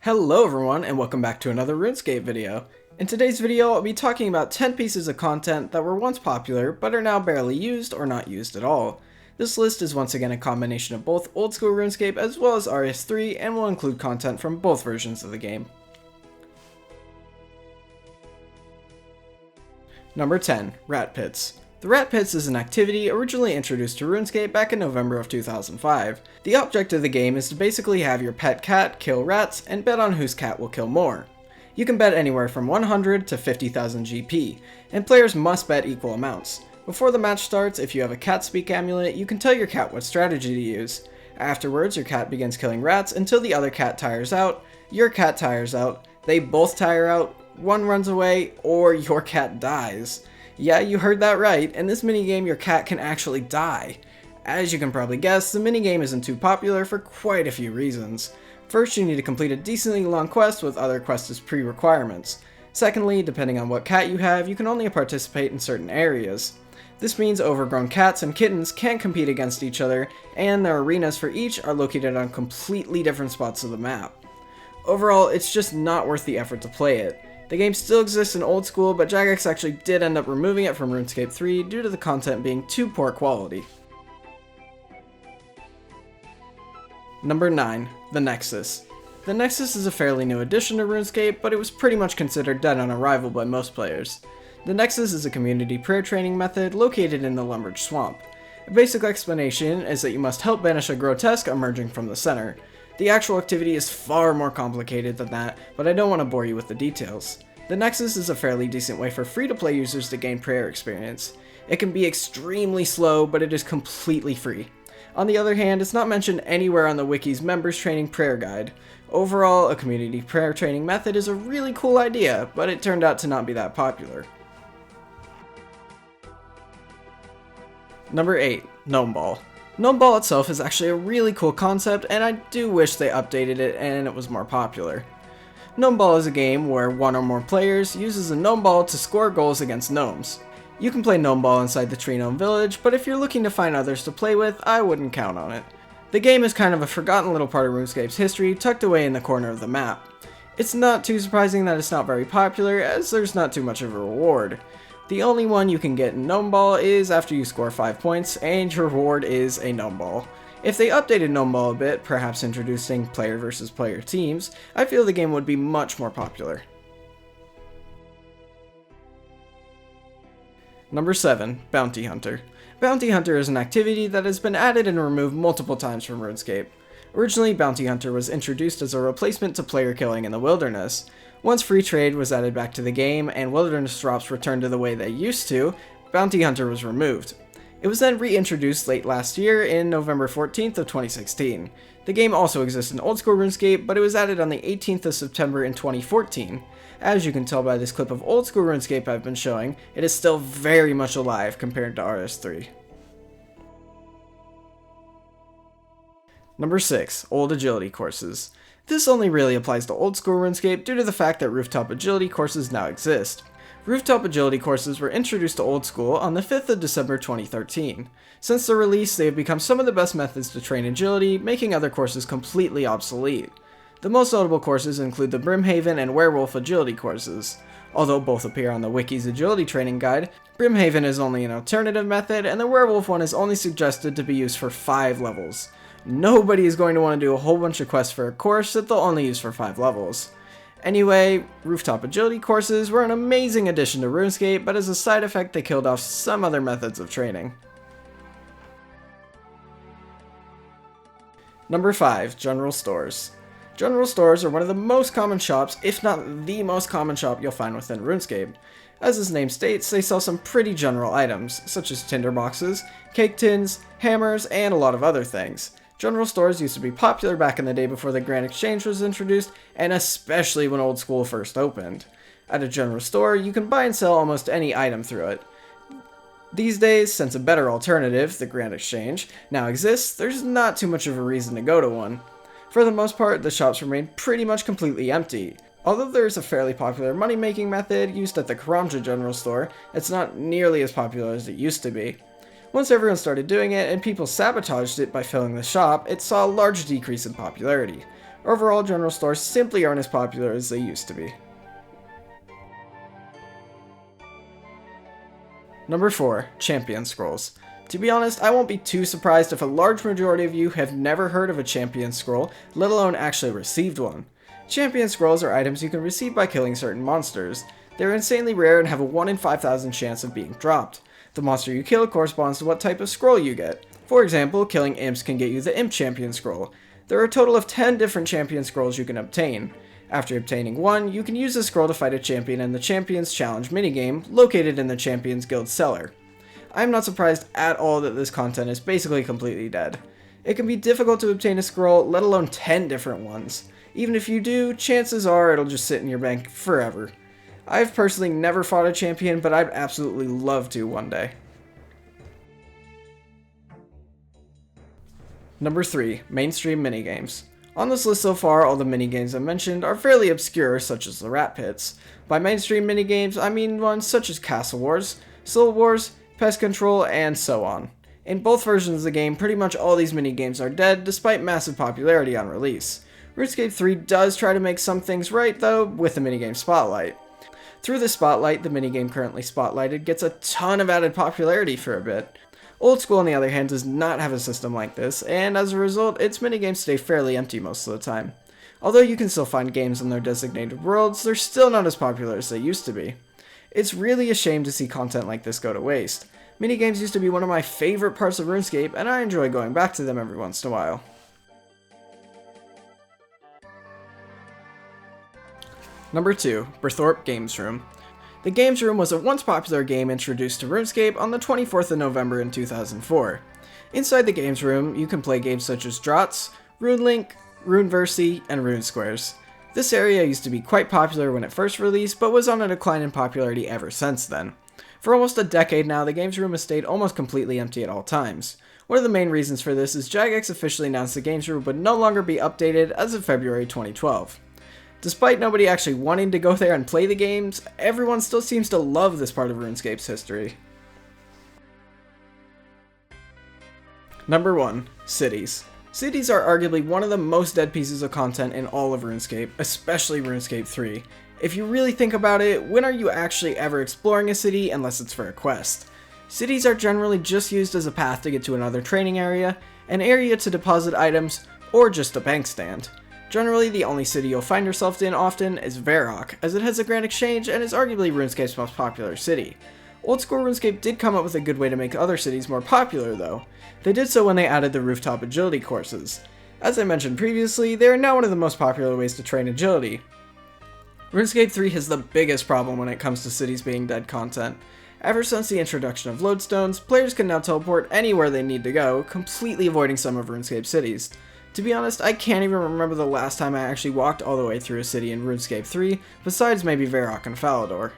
Hello everyone and welcome back to another RuneScape video. In today's video I'll be talking about 10 pieces of content that were once popular but are now barely used or not used at all. This list is once again a combination of both Old School RuneScape as well as RS3 and will include content from both versions of the game. Number 10. Rat Pits. The Rat Pits is an activity originally introduced to RuneScape back in November of 2005. The object of the game is to basically have your pet cat kill rats and bet on whose cat will kill more. You can bet anywhere from 100 to 50,000 GP, and players must bet equal amounts. Before the match starts, if you have a cat speak amulet, you can tell your cat what strategy to use. Afterwards, your cat begins killing rats until the other cat tires out, your cat tires out, they both tire out, one runs away, or your cat dies. Yeah, you heard that right. In this minigame, your cat can actually die. As you can probably guess, the minigame isn't too popular for quite a few reasons. First, you need to complete a decently long quest with other quests as pre-requirements. Secondly, depending on what cat you have, you can only participate in certain areas. This means overgrown cats and kittens can't compete against each other, and their arenas for each are located on completely different spots of the map. Overall, it's just not worth the effort to play it. The game still exists in Old School, but Jagex actually did end up removing it from RuneScape 3 due to the content being too poor quality. Number 9. The Nexus. The Nexus is a fairly new addition to RuneScape, but it was pretty much considered dead on arrival by most players. The Nexus is a community prayer training method located in the Lumbridge Swamp. A basic explanation is that you must help banish a grotesque emerging from the center. The actual activity is far more complicated than that, but I don't want to bore you with the details. The Nexus is a fairly decent way for free-to-play users to gain prayer experience. It can be extremely slow, but it is completely free. On the other hand, it's not mentioned anywhere on the wiki's members training prayer guide. Overall, a community prayer training method is a really cool idea, but it turned out to not be that popular. Number 8. Gnome Ball. Gnome Ball itself is actually a really cool concept, and I do wish they updated it and it was more popular. Gnome Ball is a game where one or more players uses a gnome ball to score goals against gnomes. You can play Gnome Ball inside the Tree Gnome Village, but if you're looking to find others to play with, I wouldn't count on it. The game is kind of a forgotten little part of RuneScape's history, tucked away in the corner of the map. It's not too surprising that it's not very popular, as there's not too much of a reward. The only one you can get in Gnome Ball is after you score 5 points, and your reward is a Gnome Ball. If they updated Gnome Ball a bit, perhaps introducing player versus player teams, I feel the game would be much more popular. Number 7. Bounty Hunter. Bounty Hunter is an activity that has been added and removed multiple times from RuneScape. Originally, Bounty Hunter was introduced as a replacement to player killing in the wilderness. Once free trade was added back to the game and wilderness drops returned to the way they used to, Bounty Hunter was removed. It was then reintroduced late last year in November 14th of 2016. The game also exists in Old School RuneScape, but it was added on the 18th of September in 2014. As you can tell by this clip of Old School RuneScape I've been showing, it is still very much alive compared to RS3. Number 6. Old Agility Courses. This only really applies to Old School RuneScape due to the fact that rooftop agility courses now exist. Rooftop agility courses were introduced to Old School on the 5th of December 2013. Since their release, they have become some of the best methods to train agility, making other courses completely obsolete. The most notable courses include the Brimhaven and Werewolf agility courses. Although both appear on the wiki's agility training guide, Brimhaven is only an alternative method, and the Werewolf one is only suggested to be used for 5 levels. Nobody is going to want to do a whole bunch of quests for a course that they'll only use for 5 levels. Anyway, rooftop agility courses were an amazing addition to RuneScape, but as a side effect they killed off some other methods of training. Number 5. General Stores. General stores are one of the most common shops, if not the most common shop you'll find within RuneScape. As its name states, they sell some pretty general items, such as tinderboxes, cake tins, hammers, and a lot of other things. General stores used to be popular back in the day before the Grand Exchange was introduced, and especially when Old School first opened. At a general store, you can buy and sell almost any item through it. These days, since a better alternative, the Grand Exchange, now exists, there's not too much of a reason to go to one. For the most part, the shops remain pretty much completely empty. Although there is a fairly popular money-making method used at the Karamja General Store, it's not nearly as popular as it used to be. Once everyone started doing it and people sabotaged it by filling the shop, it saw a large decrease in popularity. Overall, general stores simply aren't as popular as they used to be. Number 4. Champion Scrolls. To be honest, I won't be too surprised if a large majority of you have never heard of a Champion Scroll, let alone actually received one. Champion Scrolls are items you can receive by killing certain monsters. They're insanely rare and have a 1 in 5,000 chance of being dropped. The monster you kill corresponds to what type of scroll you get. For example, killing imps can get you the Imp Champion Scroll. There are a total of 10 different Champion Scrolls you can obtain. After obtaining one, you can use the scroll to fight a champion in the Champions Challenge minigame, located in the Champions Guild cellar. I am not surprised at all that this content is basically completely dead. It can be difficult to obtain a scroll, let alone 10 different ones. Even if you do, chances are it'll just sit in your bank forever. I've personally never fought a champion, but I'd absolutely love to one day. Number 3. Mainstream Minigames. On this list so far, all the minigames I mentioned are fairly obscure, such as the Rat Pits. By mainstream minigames, I mean ones such as Castle Wars, Soul Wars, Pest Control, and so on. In both versions of the game, pretty much all these minigames are dead, despite massive popularity on release. RuneScape 3 does try to make some things right, though, with the minigame Spotlight. Through the Spotlight, the minigame currently spotlighted gets a ton of added popularity for a bit. Old School, on the other hand, does not have a system like this, and as a result, its minigames stay fairly empty most of the time. Although you can still find games in their designated worlds, they're still not as popular as they used to be. It's really a shame to see content like this go to waste. Minigames used to be one of my favorite parts of RuneScape, and I enjoy going back to them every once in a while. Number 2. Burthorpe Games Room. The Games Room was a once popular game introduced to RuneScape on the 24th of November in 2004. Inside the Games Room, you can play games such as Draughts, RuneLink, RuneVersy, and RuneSquares. This area used to be quite popular when it first released, but was on a decline in popularity ever since then. For almost a decade now, the Games Room has stayed almost completely empty at all times. One of the main reasons for this is Jagex officially announced the Games Room would no longer be updated as of February 2012. Despite nobody actually wanting to go there and play the games, everyone still seems to love this part of RuneScape's history. Number 1. Cities. Cities are arguably one of the most dead pieces of content in all of RuneScape, especially RuneScape 3. If you really think about it, when are you actually ever exploring a city unless it's for a quest? Cities are generally just used as a path to get to another training area, an area to deposit items, or just a bank stand. Generally, the only city you'll find yourself in often is Varrock, as it has a Grand Exchange and is arguably RuneScape's most popular city. Old School RuneScape did come up with a good way to make other cities more popular though. They did so when they added the rooftop agility courses. As I mentioned previously, they are now one of the most popular ways to train agility. RuneScape 3 has the biggest problem when it comes to cities being dead content. Ever since the introduction of lodestones, players can now teleport anywhere they need to go, completely avoiding some of RuneScape's cities. To be honest, I can't even remember the last time I actually walked all the way through a city in RuneScape 3, besides maybe Varrock and Falador.